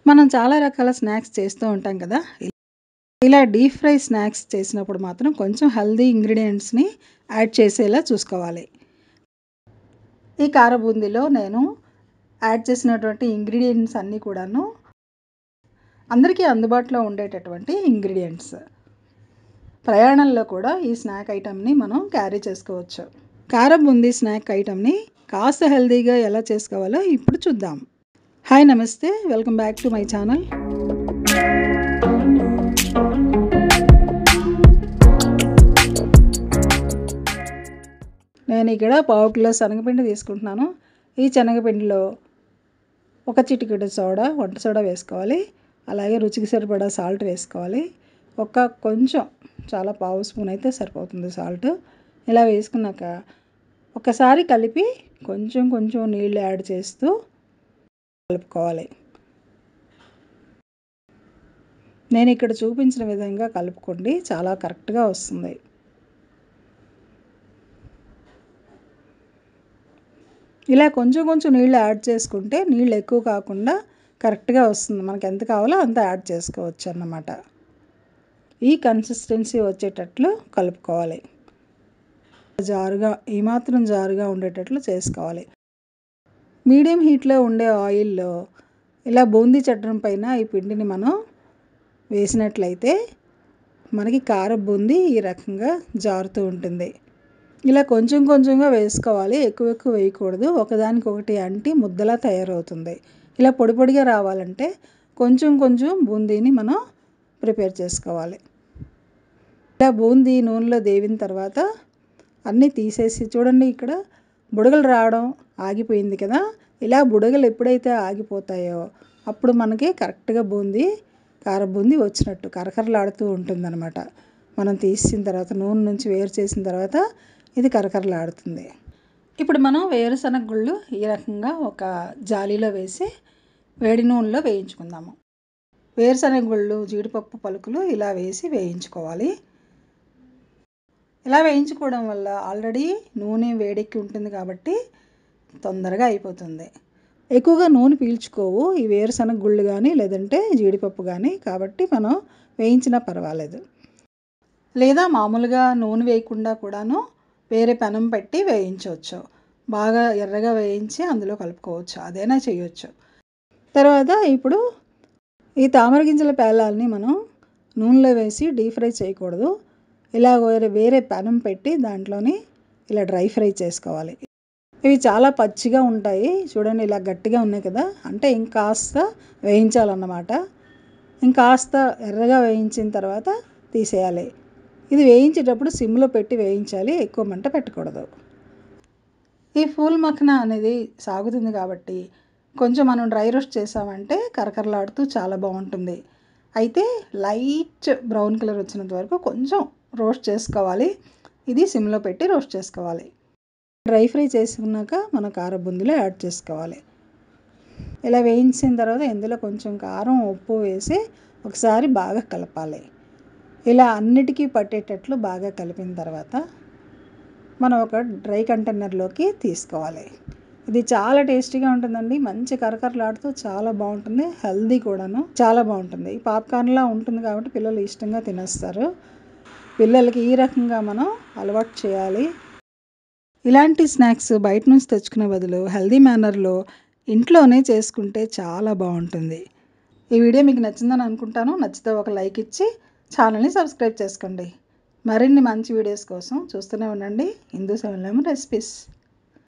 మనం చాలా రకాల స్నాక్స్ చేస్తూ ఉంటాం కదా! ఇలా డీప్ ఫ్రై స్నాక్స్ చేసినప్పుడు మాత్రం కొంచెం హెల్తీ ఇంగ్రీడియెంట్స్‌ని యాడ్ చేసేలా చూసుకోవాలి. ఈ కార బూందీలో నేను యాడ్ చేసినటువంటి ఇంగ్రీడియెంట్స్ అన్నీ కూడాను అందరికీ అందుబాటులో ఉండేటటువంటి ఇంగ్రీడియెంట్స్. ప్రయాణంలో కూడా ఈ స్నాక్ ఐటెమ్‌ని మనం క్యారీ చేసుకోవచ్చు. కార బూందీ స్నాక్ ఐటెమ్‌ని కాస్త హెల్తీగా ఎలా చేసుకోవాలో ఇప్పుడు చూద్దాం. హాయ్ నమస్తే, welcome back to my channel. నేను ఇక్కడ పావు కిలో శనగపిండి తీసుకుంటున్నాను. ఈ శనగపిండిలో ఒక చిటికెడు సోడా, వంట సోడా వేసుకోవాలి. అలాగే రుచికి సరిపడా సాల్ట్ వేసుకోవాలి. కొంచెం చాలా పావు స్పూన్ అయితే సరిపోతుంది సాల్ట్. ఇలా వేసుకున్నాక ఒకసారి కలిపి కొంచెం కొంచెం నీళ్ళు యాడ్ చేస్తూ కలుపుకోవాలి. నేను ఇక్కడ చూపించిన విధంగా కలుపుకోండి, చాలా కరెక్ట్గా వస్తుంది. ఇలా కొంచెం కొంచెం నీళ్ళు యాడ్ చేసుకుంటే నీళ్ళు ఎక్కువ కాకుండా కరెక్ట్గా వస్తుంది. మనకు ఎంత కావాలో అంత యాడ్ చేసుకోవచ్చు అన్నమాట. ఈ కన్సిస్టెన్సీ వచ్చేటట్లు కలుపుకోవాలి. జారుగా ఏమాత్రం జారుగా ఉండేటట్లు చేసుకోవాలి. మీడియం హీట్లో ఉండే ఆయిల్లో ఇలా బూందీ చట్రం పైన ఈ పిండిని మనం వేసినట్లయితే మనకి కార బూందీ ఈ రకంగా జారుతూ ఉంటుంది. ఇలా కొంచెం కొంచెంగా వేసుకోవాలి, ఎక్కువ ఎక్కువ వేయకూడదు. ఒకదానికొకటి అంటి ముద్దలా తయారవుతుంది. ఇలా పొడి పొడిగా రావాలంటే కొంచెం కొంచెం బూందీని మనం ప్రిపేర్ చేసుకోవాలి. ఇలా బూందీ నూనెలో దేవిన తర్వాత అన్నీ తీసేసి చూడండి, ఇక్కడ బుడగలు రావడం ఆగిపోయింది కదా. ఇలా బుడగలు ఎప్పుడైతే ఆగిపోతాయో అప్పుడు మనకి కరెక్ట్గా కార బూందీ వచ్చినట్టు కరకరలాడుతూ ఉంటుందన్నమాట. మనం తీసిన తర్వాత నూనె నుంచి వేరు చేసిన తర్వాత ఇది కరకరలాడుతుంది. ఇప్పుడు మనం వేరుశనగ గుళ్ళు ఈ రకంగా ఒక జాలీలో వేసి వేడి నూనెలో వేయించుకుందాము. వేరుశనగ గుళ్ళు, జీడిపప్పు పలుకులు ఇలా వేసి వేయించుకోవాలి. ఇలా వేయించుకోవడం వల్ల ఆల్రెడీ నూనె వేడెక్కి ఉంటుంది కాబట్టి తొందరగా అయిపోతుంది. ఎక్కువగా నూనె పీల్చుకోవు ఈ వేరుశనగ గుళ్ళు కానీ లేదంటే జీడిపప్పు కానీ, కాబట్టి మనం వేయించినా పర్వాలేదు. లేదా మామూలుగా నూనె వేయకుండా కూడాను వేరే పెనం పెట్టి వేయించవచ్చు. బాగా ఎర్రగా వేయించి అందులో కలుపుకోవచ్చు, అదైనా చేయొచ్చు. తర్వాత ఇప్పుడు ఈ తామర గింజల పేలాలని మనం నూనెలో వేసి డీప్ ఫ్రై చేయకూడదు. ఇలా వేరే పెనం పెట్టి దాంట్లోని ఇలా డ్రై ఫ్రై చేసుకోవాలి. ఇవి చాలా పచ్చిగా ఉంటాయి చూడండి, ఇలా గట్టిగా ఉన్నాయి కదా, అంటే ఇంకాస్త వేయించాలన్నమాట. ఇంకాస్త ఎర్రగా వేయించిన తర్వాత తీసేయాలి. ఇది వేయించేటప్పుడు సిమ్లో పెట్టి వేయించాలి, ఎక్కువ మంట పెట్టకూడదు. ఈ ఫూల్ మఖనా అనేది సాగుతుంది కాబట్టి కొంచెం మనం డ్రై రోస్ట్ చేసామంటే కరకరలాడుతూ చాలా బాగుంటుంది. అయితే లైట్ బ్రౌన్ కలర్ వచ్చినంత వరకు కొంచెం రోస్ట్ చేసుకోవాలి. ఇది సిమ్లో పెట్టి రోస్ట్ చేసుకోవాలి. డ్రై ఫ్రై చేసుకున్నాక మనం కార బూందీలో యాడ్ చేసుకోవాలి. ఇలా వేయించిన తర్వాత ఇందులో కొంచెం కారం, ఉప్పు వేసి ఒకసారి బాగా కలపాలి. ఇలా అన్నిటికీ పట్టేటట్లు బాగా కలిపిన తర్వాత మనం ఒక డ్రై కంటైనర్లోకి తీసుకోవాలి. ఇది చాలా టేస్టీగా ఉంటుందండి, మంచి కరకరలాడుతూ చాలా బాగుంటుంది, హెల్దీ కూడాను చాలా బాగుంటుంది. పాప్కార్న్లా ఉంటుంది కాబట్టి పిల్లలు ఇష్టంగా తినేస్తారు. పిల్లలకి ఈ రకంగా మనం అలవాటు చేయాలి. ఇలాంటి స్నాక్స్ బయట నుంచి తెచ్చుకునే బదులు హెల్దీ మేనర్లో ఇంట్లోనే చేసుకుంటే చాలా బాగుంటుంది. ఈ వీడియో మీకు నచ్చిందని అనుకుంటాను. నచ్చితే ఒక లైక్ ఇచ్చి ఛానల్ని సబ్స్క్రైబ్ చేసుకోండి. మరిన్ని మంచి వీడియోస్ కోసం చూస్తూనే ఉండండి హిందూ సెవెన్ రెసిపీస్.